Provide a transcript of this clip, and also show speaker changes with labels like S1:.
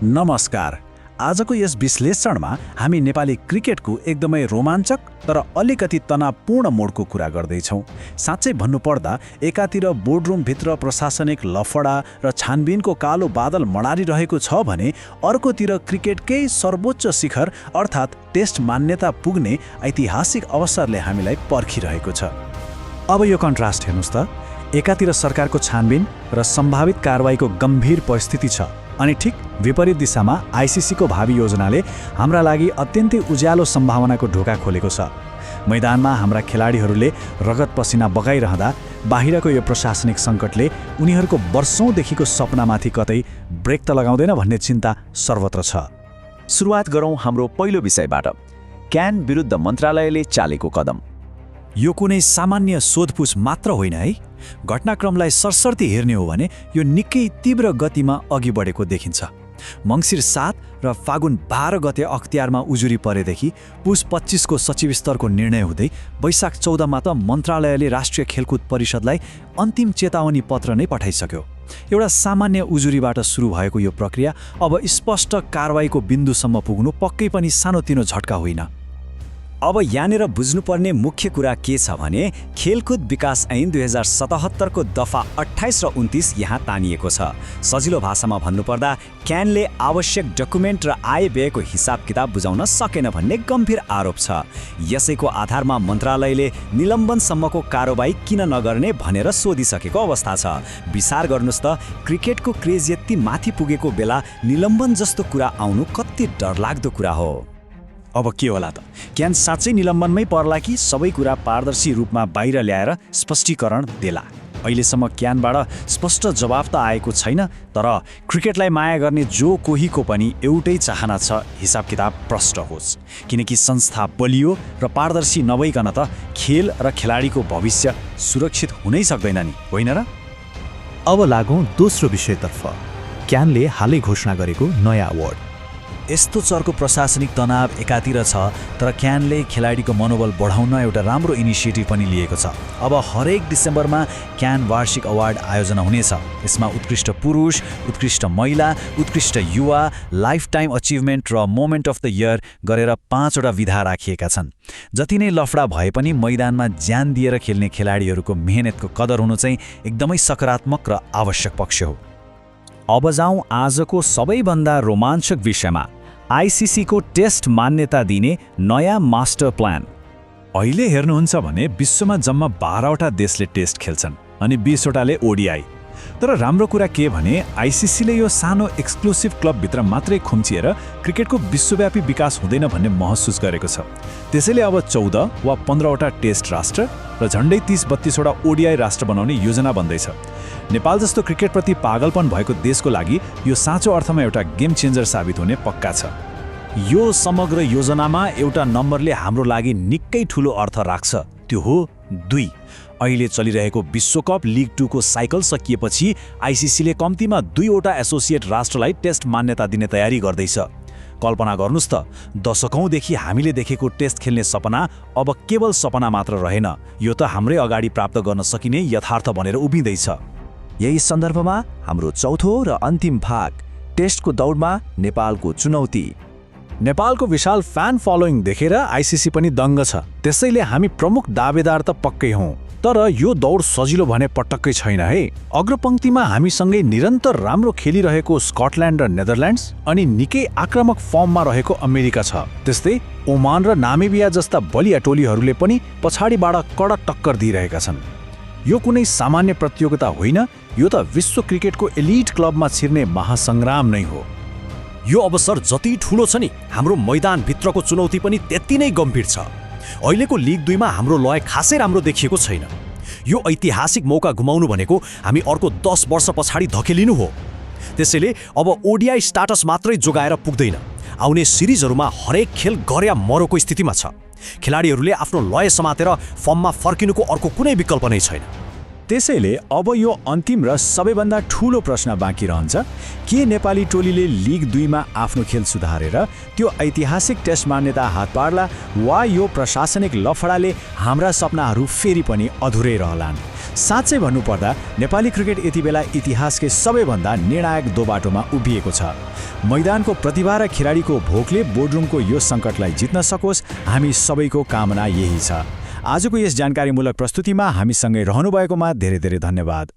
S1: नमस्कार। आजको यस विश्लेषणमा हामी नेपाली क्रिकेटको एकदमै रोमाञ्चक तर अलिकति तनावपूर्ण मोडको कुरा गर्दैछौँ। साँच्चै भन्नुपर्दा एकातिर बोर्डरुमभित्र प्रशासनिक लफडा र छानबिनको कालो बादल मडारिरहेको छ भने अर्कोतिर क्रिकेटकै सर्वोच्च शिखर अर्थात् टेस्ट मान्यता पुग्ने ऐतिहासिक अवसरले हामीलाई पर्खिरहेको छ। अब यो कन्ट्रास्ट हेर्नुस् त। एकातिर सरकारको छानबिन र सम्भावित कारबाहीको गम्भीर परिस्थिति छ, अनि ठिक विपरीत दिशामा आइसिसीको भावी योजनाले हाम्रा लागि अत्यन्तै उज्यालो सम्भावनाको ढोका खोलेको छ। मैदानमा हाम्रा खेलाडीहरूले रगत पसिना बगाइरहँदा बाहिरको यो प्रशासनिक सङ्कटले उनीहरूको वर्षौँदेखिको सपनामाथि कतै ब्रेक त लगाउँदैन भन्ने चिन्ता सर्वत्र छ।
S2: सुरुवात गरौँ हाम्रो पहिलो विषयबाट, क्यान विरुद्ध मन्त्रालयले चालेको कदम।
S1: यो कुनै सामान्य सोधपुछ मात्र होइन है। घटनाक्रमलाई सरसर्ती हेर्ने हो भने यो निकै तीव्र गतिमा अघि बढेको देखिन्छ। मङ्सिर 7 र फागुन 12 गते अख्तियारमा उजुरी परेदेखि पुस 25 को सचिव स्तरको निर्णय हुँदै वैशाख 14 मा त मन्त्रालयले राष्ट्रिय खेलकुद परिषदलाई अन्तिम चेतावनी पत्र नै पठाइसक्यो। एउटा सामान्य उजुरीबाट सुरु भएको यो प्रक्रिया अब स्पष्ट कारबाहीको बिन्दुसम्म पुग्नु पक्कै पनि सानोतिनो झट्का होइन।
S2: अब यहाँनिर बुझ्नुपर्ने मुख्य कुरा के छ भने खेलकुद विकास ऐन 2077 को दफा 28 र 29 यहाँ तानिएको छ। सजिलो भाषामा भन्नुपर्दा क्यानले आवश्यक डकुमेन्ट र आय व्ययको हिसाब किताब बुझाउन सकेन भन्ने गम्भीर आरोप छ। यसैको आधारमा मन्त्रालयले निलम्बनसम्मको कारबाही किन नगर्ने भनेर सोधिसकेको अवस्था छ। विचार गर्नुस् त, क्रिकेटको क्रेज यति माथि पुगेको बेला निलम्बन जस्तो कुरा आउनु कति डरलाग्दो कुरा हो।
S1: अब के होला त? क्यान साँच्चै निलम्बनमै पर्ला कि सबै कुरा पारदर्शी रूपमा बाहिर ल्याएर स्पष्टीकरण देला? अहिलेसम्म क्यानबाट स्पष्ट जवाफ त आएको छैन, तर क्रिकेटलाई माया गर्ने जो कोहीको पनि एउटै चाहना छ, हिसाब किताब प्रष्ट होस्। किनकि संस्था बलियो र पारदर्शी नभइकन त खेल र खेलाडीको भविष्य सुरक्षित हुनै सक्दैन नि, होइन र?
S3: अब लागौँ दोस्रो विषयतर्फ, क्यानले हालै घोषणा गरेको नयाँ अवार्ड।
S1: यस्तो चर्को प्रशासनिक तनाव एकातिर छ, तर क्यानले खेलाडीको मनोबल बढाउन एउटा राम्रो इनिसिएटिभ पनि लिएको छ। अब हरेक डिसेम्बरमा क्यान वार्षिक अवार्ड आयोजना हुनेछ। यसमा उत्कृष्ट पुरुष, उत्कृष्ट महिला, उत्कृष्ट युवा, लाइफ टाइम अचिभमेन्ट र मोमेन्ट अफ द इयर गरेर 5 वटा विधा राखिएका छन्। जति नै लफडा भए पनि मैदानमा ज्यान दिएर खेल्ने खेलाडीहरूको मेहनतको कदर हुनु चाहिँ एकदमै सकारात्मक र आवश्यक पक्ष हो।
S2: अब जाउँ आजको सबैभन्दा रोमाञ्चक विषयमा, आइसिसीको टेस्ट मान्यता दिने नयाँ मास्टर प्लान।
S1: अहिले हेर्नुहुन्छ भने विश्वमा जम्मा 12 वटा देशले टेस्ट खेल्छन् अनि 20 वटाले ओडिआई। तर राम्रो कुरा के भने आइसिसीले यो सानो एक्सक्लुसिभ क्लबभित्र मात्रै खुम्चिएर क्रिकेटको विश्वव्यापी विकास हुँदैन भन्ने महसुस गरेको छ। त्यसैले अब 14 वा 15 वटा टेस्ट राष्ट्र र झन्डै 30-32 वटा ओडिआई राष्ट्र बनाउने योजना बन्दैछ। नेपाल जस्तो क्रिकेटप्रति पागलपन भएको देशको लागि यो साँचो अर्थमा एउटा गेम चेन्जर साबित हुने पक्का छ। यो समग्र योजनामा एउटा नम्बरले हाम्रो लागि निकै ठूलो अर्थ राख्छ, त्यो हो 2। अहिले चलिरहेको विश्वकप लिग 2 को साइकल सकिएपछि आइसिसीले कम्तीमा 2 वटा एसोसिएट राष्ट्रलाई टेस्ट मान्यता दिने तयारी गर्दैछ। कल्पना गर्नुस् त, दशकौंदेखि हामीले देखेको टेस्ट खेल्ने सपना अब केवल सपना मात्र रहेन, यो त हाम्रै अगाडि प्राप्त गर्न सकिने यथार्थ बनेर उभिँदैछ।
S2: यही सन्दर्भमा हाम्रो चौथो र अन्तिम भाग, टेस्टको दौडमा नेपालको चुनौती।
S1: नेपालको विशाल फ्यान फलोइङ देखेर आइसिसी पनि दङ्ग छ, त्यसैले हामी प्रमुख दावेदार त पक्कै हौँ। तर यो दौड सजिलो भने पटक्कै छैन है। अग्रपङ्क्तिमा हामीसँगै निरन्तर राम्रो खेलिरहेको स्कटल्यान्ड र नेदरल्यान्ड्स अनि निकै आक्रामक फर्ममा रहेको अमेरिका छ। त्यस्तै ओमान र नामिबिया जस्ता बलिया टोलीहरूले पनि पछाडिबाट कडा टक्कर दिइरहेका छन्। यो कुनै सामान्य प्रतियोगिता होइन, यो त विश्व क्रिकेटको एलिट क्लबमा छिर्ने महासङ्ग्राम नै हो।
S4: यो अवसर जति ठूलो छ नि, हाम्रो मैदानभित्रको चुनौती पनि त्यति नै गम्भीर छ। अहिलेको लिग 2 मा हाम्रो लय खासै राम्रो देखिएको छैन। यो ऐतिहासिक मौका गुमाउनु भनेको हामी अर्को 10 वर्ष पछाडि धकेलिनु हो। त्यसैले अब ओडिआई स्टाटस मात्रै जोगाएर पुग्दैन। आउने सिरिजहरूमा हरेक खेल गर्या मरोको स्थितिमा छ। खेलाडीहरूले आफ्नो लय समातेर फर्ममा फर्किनुको अर्को कुनै विकल्प नै छैन।
S1: त्यसैले अब यो अन्तिम र सबैभन्दा ठूलो प्रश्न बाँकी रहन्छ, के नेपाली टोलीले लिग 2 मा आफ्नो खेल सुधारेर त्यो ऐतिहासिक टेस्ट मान्यता हात पार्ला, वा यो प्रशासनिक लफडाले हाम्रा सपनाहरू फेरि पनि अधुरै रहलान्? साँच्चै भन्नुपर्दा नेपाली क्रिकेट यति बेला इतिहासकै सबैभन्दा निर्णायक दोबाटोमा उभिएको छ। मैदानको प्रतिभा र खेलाडीको भोकले बोर्डरुमको यो सङ्कटलाई जित्न सकोस्, हामी सबैको कामना यही छ। आजको यस जानकारीमूलक प्रस्तुतिमा हामीसँगै रहनुभएकोमा धेरै धेरै धन्यवाद।